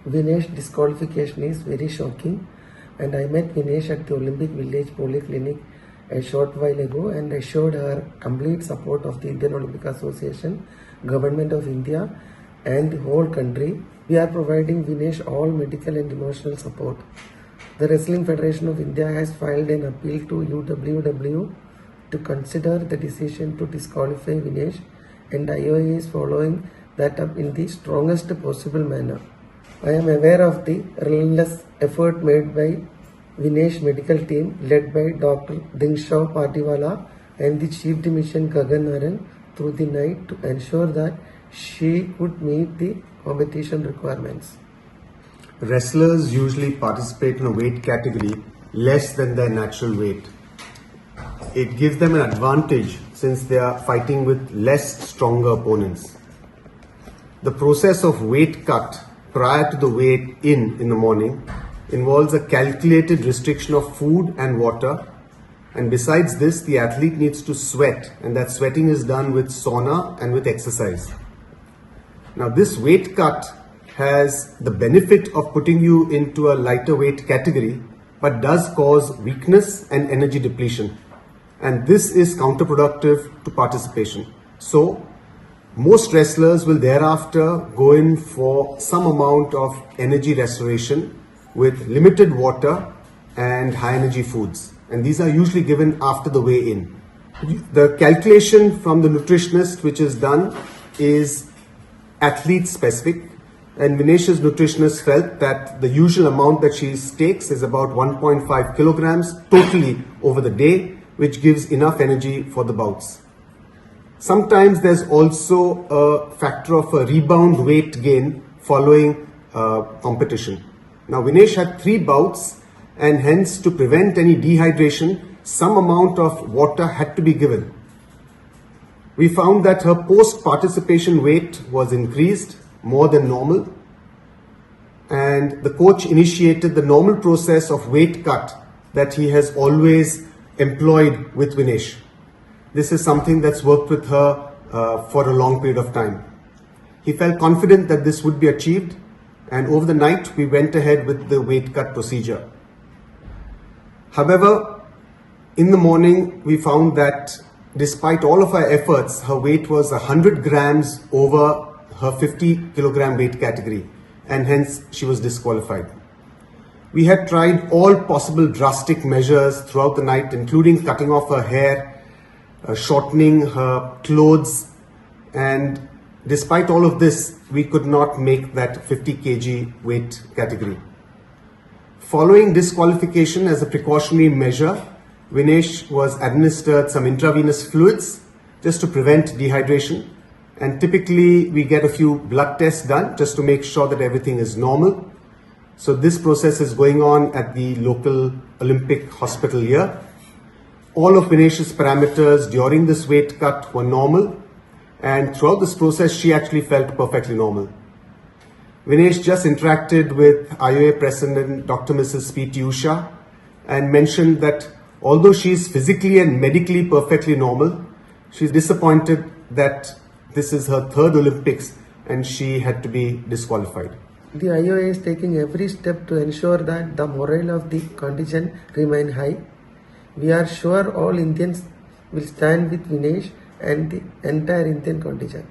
Vinesh disqualification is very shocking, and I met Vinesh at the Olympic Village Polyclinic a short while ago and assured her complete support of the Indian Olympic Association, Government of India and the whole country. We are providing Vinesh all medical and emotional support. The Wrestling Federation of India has filed an appeal to UWW to consider the decision to disqualify Vinesh, and IOA is following that up in the strongest possible manner. I am aware of the relentless effort made by Vinesh medical team led by Dr. Dingshaw Patiwala and the Chief Dimission Gagan Naran through the night to ensure that she could meet the competition requirements. Wrestlers usually participate in a weight category less than their natural weight. It gives them an advantage since they are fighting with less stronger opponents. The process of weight cut prior to the weight in the morning involves a calculated restriction of food and water, and besides this the athlete needs to sweat, and that sweating is done with sauna and with exercise. Now this weight cut has the benefit of putting you into a lighter weight category but does cause weakness and energy depletion, and this is counterproductive to participation. So most wrestlers will thereafter go in for some amount of energy restoration with limited water and high energy foods, and these are usually given after the weigh-in. The calculation from the nutritionist which is done is athlete specific, and Vinesh's nutritionist felt that the usual amount that she takes is about 1.5 kilograms totally over the day, which gives enough energy for the bouts. Sometimes there's also a factor of a rebound weight gain following competition. Now Vinesh had 3 bouts, and hence to prevent any dehydration, some amount of water had to be given. We found that her post-participation weight was increased more than normal, and the coach initiated the normal process of weight cut that he has always employed with Vinesh. This is something that's worked with her for a long period of time. He felt confident that this would be achieved, and over the night we went ahead with the weight cut procedure. However, in the morning we found that despite all of our efforts, her weight was 100 grams over her 50 kilogram weight category, and hence she was disqualified. We had tried all possible drastic measures throughout the night, including cutting off her hair, shortening her clothes, and despite all of this, we could not make that 50 kg weight category. Following disqualification as a precautionary measure, Vinesh was administered some intravenous fluids just to prevent dehydration, and typically we get a few blood tests done just to make sure that everything is normal. So this process is going on at the local Olympic hospital here. All of Vinesh's parameters during this weight cut were normal, and throughout this process she actually felt perfectly normal. Vinesh just interacted with IOA President Dr. Mrs. P.T. Usha and mentioned that although she is physically and medically perfectly normal, she is disappointed that this is her 3rd Olympics and she had to be disqualified. The IOA is taking every step to ensure that the morale of the contingent remain high. We are sure all Indians will stand with Vinesh and the entire Indian contingent.